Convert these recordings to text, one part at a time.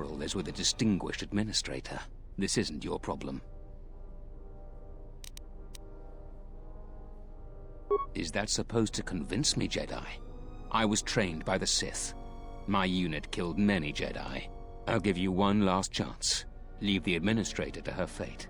quarrel is with a distinguished administrator. This isn't your problem. Is that supposed to convince me, Jedi? I was trained by the Sith. My unit killed many Jedi. I'll give you one last chance. Leave the administrator to her fate.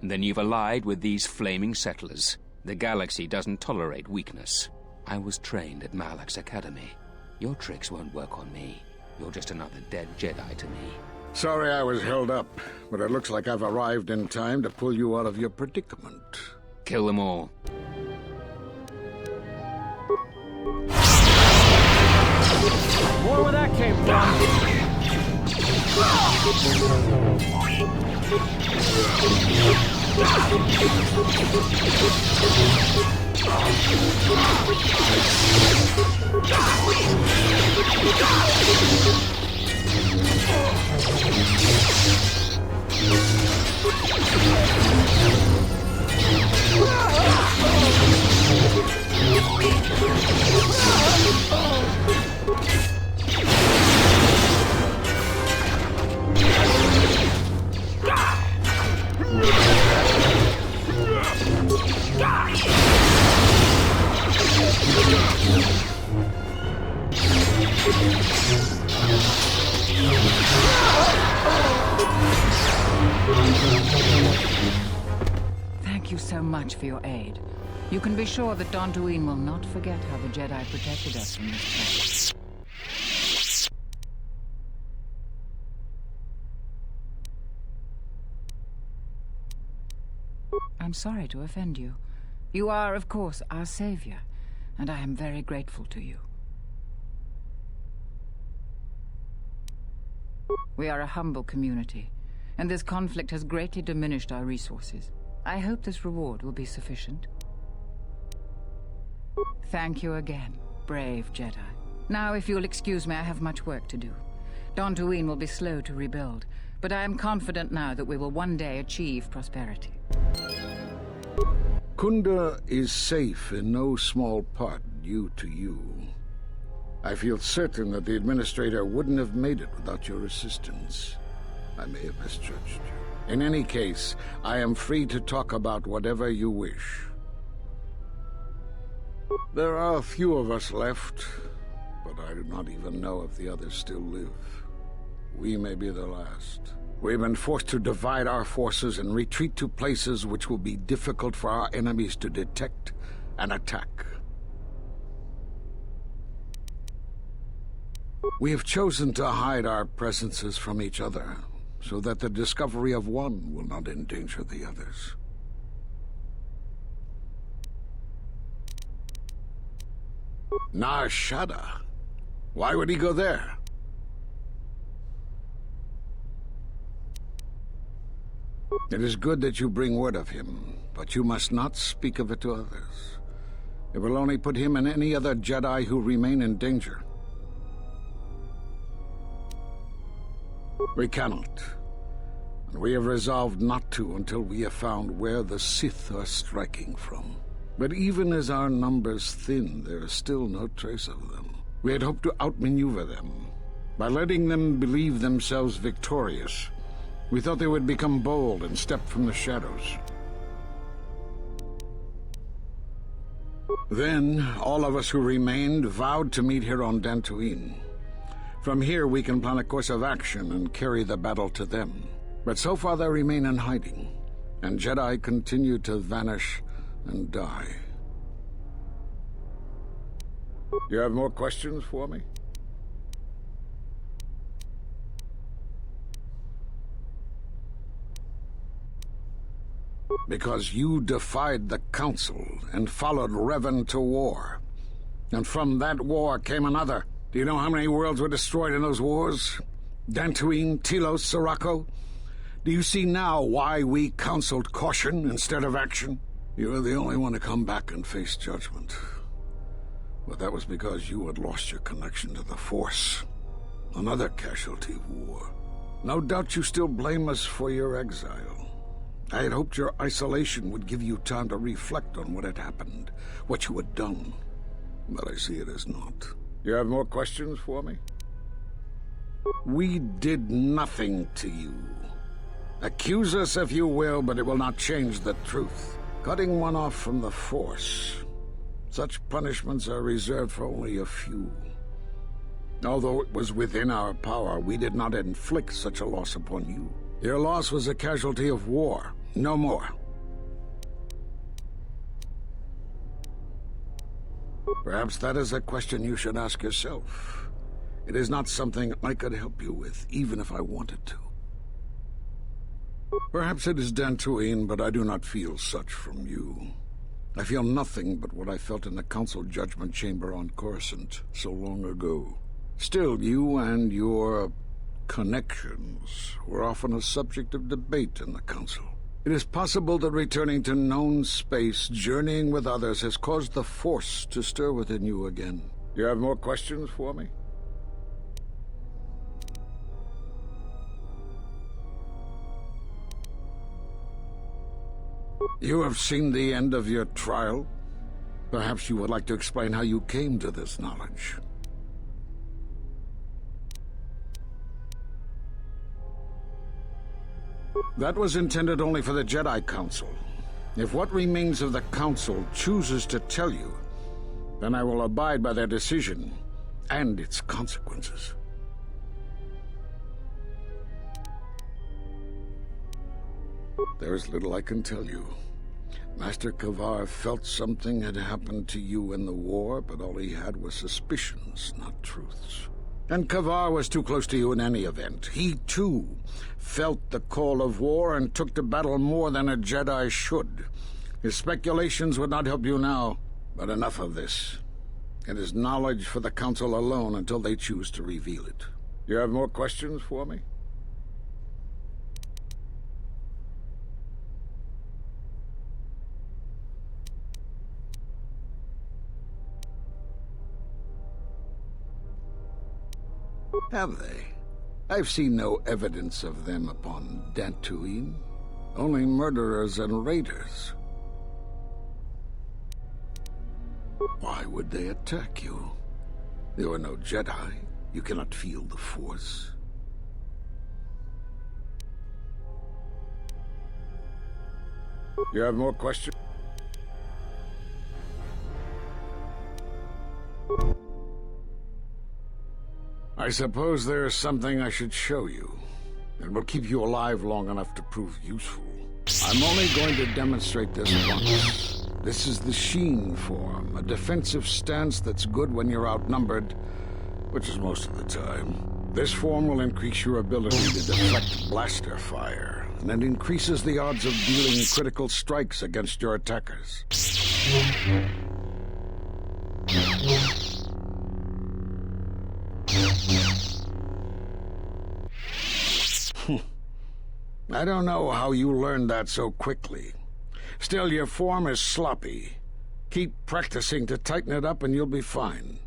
Then you've allied with these flaming settlers. The galaxy doesn't tolerate weakness. I was trained at Malak's academy. Your tricks won't work on me. You're just another dead Jedi to me. Sorry I was held up, but it looks like I've arrived in time to pull you out of your predicament. Kill them all. More where that came Thank you so much for your aid. You can be sure that Dantooine will not forget how the Jedi protected us from this place. I'm sorry to offend you. You are, of course, our savior, and I am very grateful to you. We are a humble community, and this conflict has greatly diminished our resources. I hope this reward will be sufficient. Thank you again, brave Jedi. Now, if you'll excuse me, I have much work to do. Dantooine will be slow to rebuild, but I am confident now that we will one day achieve prosperity. Kunda is safe in no small part due to you. I feel certain that the Administrator wouldn't have made it without your assistance. I may have misjudged you. In any case, I am free to talk about whatever you wish. There are a few of us left, but I do not even know if the others still live. We may be the last. We've been forced to divide our forces and retreat to places which will be difficult for our enemies to detect and attack. We have chosen to hide our presences from each other, so that the discovery of one will not endanger the others. Nar Shaddaa? Why would he go there? It is good that you bring word of him, but you must not speak of it to others. It will only put him and any other Jedi who remain in danger. We cannot. And we have resolved not to until we have found where the Sith are striking from. But even as our numbers thin, there is still no trace of them. We had hoped to outmaneuver them. By letting them believe themselves victorious, we thought they would become bold and step from the shadows. Then, all of us who remained vowed to meet here on Dantooine. From here, we can plan a course of action and carry the battle to them. But so far they remain in hiding, and Jedi continue to vanish and die. You have more questions for me? Because you defied the Council and followed Revan to war. And from that war came another. Do you know how many worlds were destroyed in those wars? Dantooine, Telos, Sirocco? Do you see now why we counseled caution instead of action? You were the only one to come back and face judgment. But that was because you had lost your connection to the Force. Another casualty of war. No doubt you still blame us for your exile. I had hoped your isolation would give you time to reflect on what had happened, what you had done. But I see it as not. You have more questions for me? We did nothing to you. Accuse us if you will, but it will not change the truth. Cutting one off from the Force. Such punishments are reserved for only a few. Although it was within our power, we did not inflict such a loss upon you. Your loss was a casualty of war, no more. Perhaps that is a question you should ask yourself. It is not something I could help you with, even if I wanted to. Perhaps it is Dantooine, but I do not feel such from you. I feel nothing but what I felt in the Council Judgment Chamber on Coruscant so long ago. Still, you and your connections were often a subject of debate in the Council. It is possible that returning to known space, journeying with others, has caused the Force to stir within you again. Do you have more questions for me? You have seen the end of your trial. Perhaps you would like to explain how you came to this knowledge. That was intended only for the Jedi Council. If what remains of the Council chooses to tell you, then I will abide by their decision and its consequences. There is little I can tell you. Master Kavar felt something had happened to you in the war, but all he had was suspicions, not truths. And Kavar was too close to you in any event. He, too, felt the call of war and took to battle more than a Jedi should. His speculations would not help you now, but enough of this. It is knowledge for the Council alone until they choose to reveal it. You have more questions for me? Have they? I've seen no evidence of them upon Dantooine. Only murderers and raiders. Why would they attack you? You are no Jedi. You cannot feel the Force. You have more questions? I suppose there is something I should show you. It will keep you alive long enough to prove useful. I'm only going to demonstrate this once. This is the Sheen form, a defensive stance that's good when you're outnumbered, which is most of the time. This form will increase your ability to deflect blaster fire, and it increases the odds of dealing critical strikes against your attackers. I don't know how you learned that so quickly. Still, your form is sloppy. Keep practicing to tighten it up and you'll be fine.